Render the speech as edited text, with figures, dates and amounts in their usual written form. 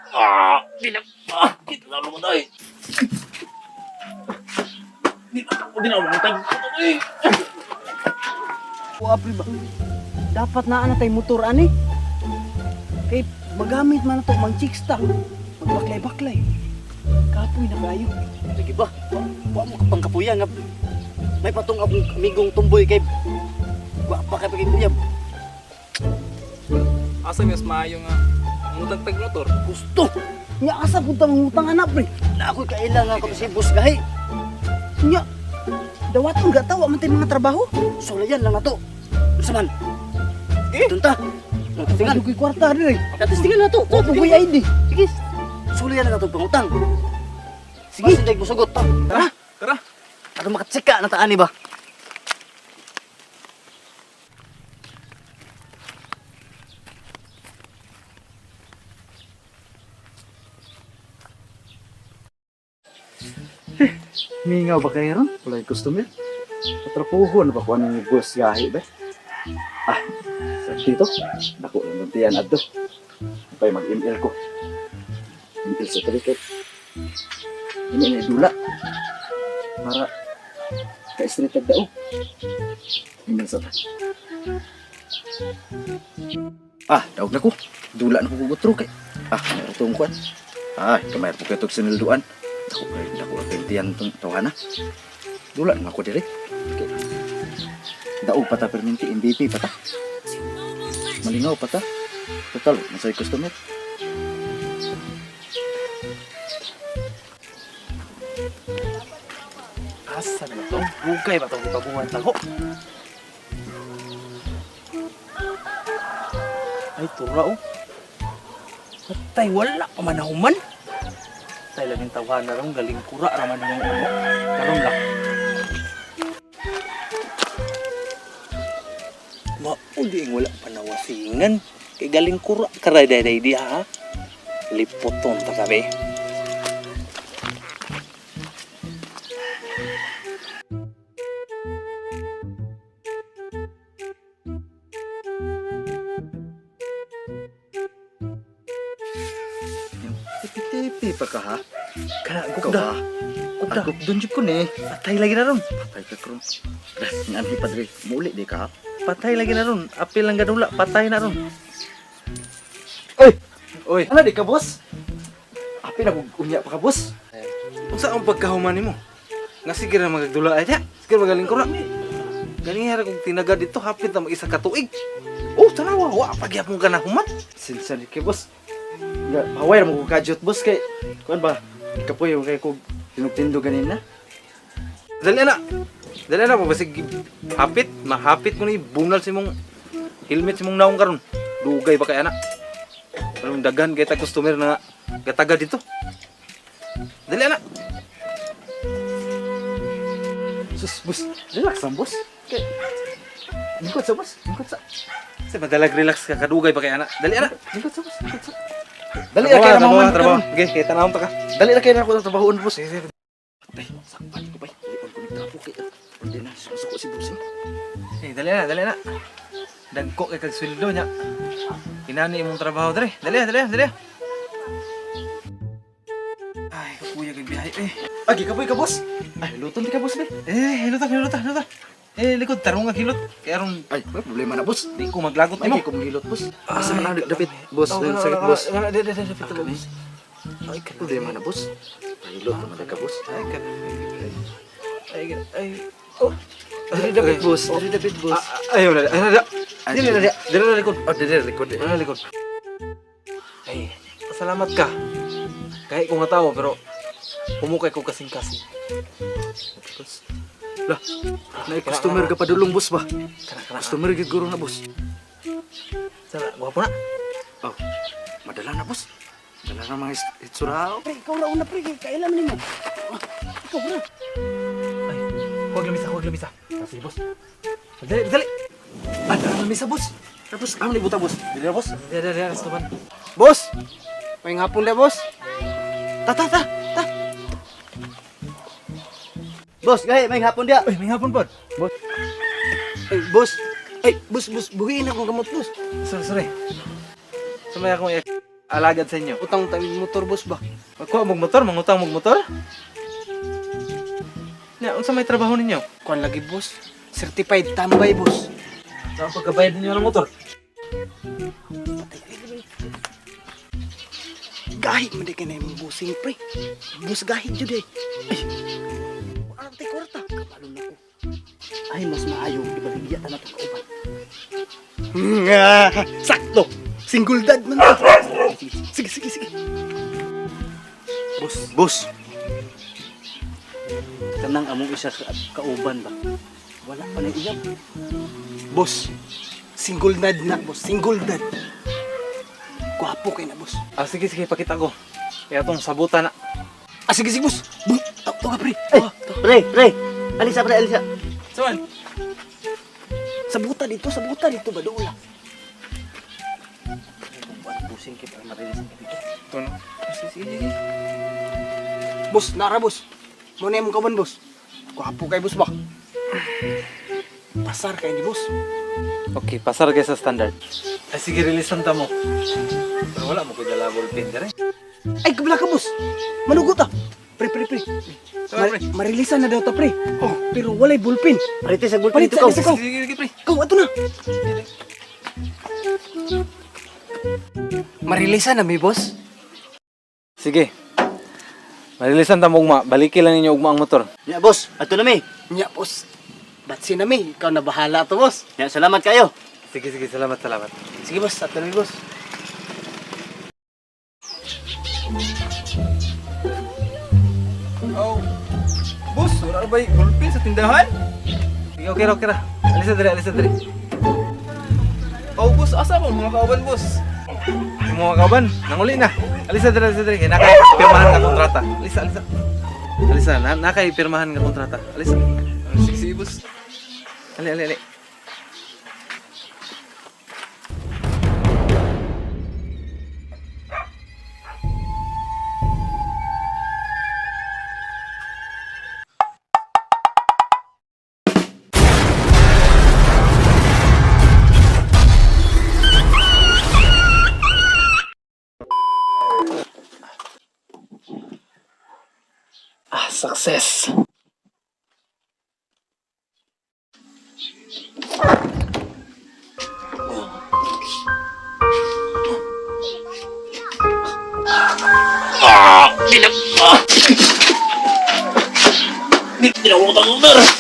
Di na, kita na lumatay. Di na lumatay. Apri ba? Dapat na tayo motor ani. Kay magamit man to mang chicks ta. Magbaklay-baklay. Kapoy na kayo. Lagi ba? Wa mo kapang kapuya nga. May patong amigong tumboy kay wa pa kay pagkuyab. Asa mas maayo nga ngutang tag motor. Gusto. Nya asa punta mangutang anak pre. Na ako kailangan ko si boss gahi. Nya dawat ang gatawa man tay mga trabaho. Sulayan lang na to. Saman. Tunta. Tingnan ko kwarta dire. Katistingan na to. Ko pugoy ID. Sige. Sulayan na to pangutang. Sige, sinday mo sugot ta. Tara. Tara. Ato makatsika na taani ba? Mingaw ba kayo ron? Wala yung customer. Patrapuhon ba kung anong boss gahi ba? Ah, sa dito. Naku, nantiyan adto. Pa'y mag-email ko. Email sa talikot. Ini dula. Para ka-street tag daw. Email sa talikot. Ah, daog na ko. Dula na ko gutro kay. Ah, mayroon itong kuwan. Ah, kamay po kayo itong sinilduan. Ako kentian tong tawana. Dula nga ako dire. Daog pata perminti MVP pata. Malingaw pata. Total masay customer. Asa na to? Bugay ba itong ipabuhan tago? Ay, tura oh. Patay, wala pa manahuman. Patay lang yung tawahan na rin, galing kura raman yung ano. Karoon lang. Mauding wala pa nawasingan. Kay galing kura, karaday-day di ha. Lipoton ta sabi. Tipi-tipi pa ka ha. Kana, Ikaw gugda. ha. Gugda. Agok dun jud ko ni. Patay lagi na ron. Patay ka kron. Dah, ngan padre. Muli di ka. Patay lagi na ron. Apil lang ganula. Patay na ron. Oy, Uy, ano di ka boss? Api na unya pa ka boss. kung saan ang pagkahuman mo? Nga sige na magagdula ay niya. Sige magaling ko na. Galing hara kong tinaga dito. Hapit na mag-isa katuig. Oh, tanawa. Wa, pagyap mo ka na human. Sinsa di kay boss. Nga, haway ra mo ko kajot boss kay. Kuan ba? Kapoy yung kay ko tinugtindo ganina. Dali na. Dali na. Pabasig hapit. Mahapit mo ni bunal si mong helmet si mong naong karon. Dugay ba kay anak? Anong dagan kay ta customer na kataga dito. Dali na. Sus, boss. Relax lang boss. Kay Lingkod sa boss. Lingkod sa. Kasi madalag relax ka. Kadugay ba kay anak? Dali na. Lingkod sa boss. Lingkod sa. Dali na kayo na mga trabaho. Okay, kaya tanawang ta ka. Dali na kayo na ako sa trabahoon boss. Patay, sakpan ko ba? Lion ko nagtrapo kay. Hindi na susuko si boss. Eh, dali na, dali na. Dagko kay kag sweldo nya. Inani imong trabaho dre. Dali, dali, dali. Ay, kapuya kag biyahe eh. Agi ka boy ka boss. Ay, luton di ka boss be. Hilot. Likod tarong nga hilot. Kaya aron Ay, may problema na boss. di ko maglagot Ay, mo. kay kumilot boss. Ay, Asa man na David boss, Oh, dahil sakit boss. boss. Ay, kay problema na boss. Ay, lot naman ka boss. Ay. Oh. Dali David boss, dali David boss. Ayaw na. Ay, Dili na likod. Oh, dali record. Dili na likod. Ay, salamat ka. Kahit ko nga tao pero humukay ko kasing-kasing. Boss. Lah, na customer ka pa dulong boss ba? Kana. Customer gid guro na boss. Sana, gwapo na. Oh, madala na boss. Dala na mga itsura. Pre, ikaw ra una pre, kailan nimo? Ikaw ra. Ay, huwag lamisa. Sige, boss. Dali. Ah, dala na misa boss. Tapos, ang libutan boss. Dili na boss. Dali, resto man. Boss. May hapon na boss. Ta. Boss, gahi may hapon dia. Uy, may hapon po. Ay, boss. Ay, boss, buhiin akong gamot boss. Sorry. Sumaya akong alagad sa inyo. Utang tayo motor boss ba? Magkuha mong motor, mangutang mong motor. Nya, unsa may trabaho ninyo? Kuan lagi boss. Certified tambay boss. Saan pagkabayad ninyo ng motor? Gahit man di ka na yung busing pre. Bus gahit jud eh. Ay. Wala tayo kwarta. Kapalo na ko. Ay, mas maayo. Ibaligya na ito kauban. Sakto. Single dad man to. Sige, sige, sige. Boss. Kanang among isa kauban ba? Wala pa na iyab. Boss. Single dad na boss. Single dad. Gwapo kayo na boss. Ah, sige, sige, pakita ko. Kaya itong sabutan na. Ah, sige, sige boss. Ito ka pre. Pre. Alisa, pre, alisa. Saan? Sa buta dito ba doon lang. Buwan busing kita marilis ka dito. Ito na. Sige, sige, sige. Boss, nara boss. Muna yung kawan boss. Gwapo kayo boss ba? Pasar kayo ni boss. Okay, pasar kayo sa standard. Ay, sige, releasean ta mo. Pero wala mo ko dala ballpen ka rin. Ay, kabila ka boss. Manugot ah. Pre. Saan, pre? Marilisan na daw ta pre. Oh, pero walay bulpin. Parite sa bulpin Palit dito sa ko. ikaw. Sige, sige, pre. Ikaw, ato na. Marilisan na may boss. Sige. Marilisan ta mo ugma. Balikin lang ninyo ugma ang motor. Ya, boss. Ato na mi. Nya boss. Batsi na mi. Ikaw na bahala to boss. Ya, salamat kayo. Sige, sige, salamat, salamat. Sige boss, ato na mi boss. Oh, boss, wala ba yung ballpen sa tindahan? Sige, okay ra. Alisa dali. Oh, boss, asa mo mga kauban, boss? Yung mga kauban, nanguli na. Alisa dali. Kaya nakay-pirmahan nga kontrata. Alisa, nakay-pirmahan nga kontrata. Alisa. Sige, boss. Ali. Ah, success. Di tinawag ang motor.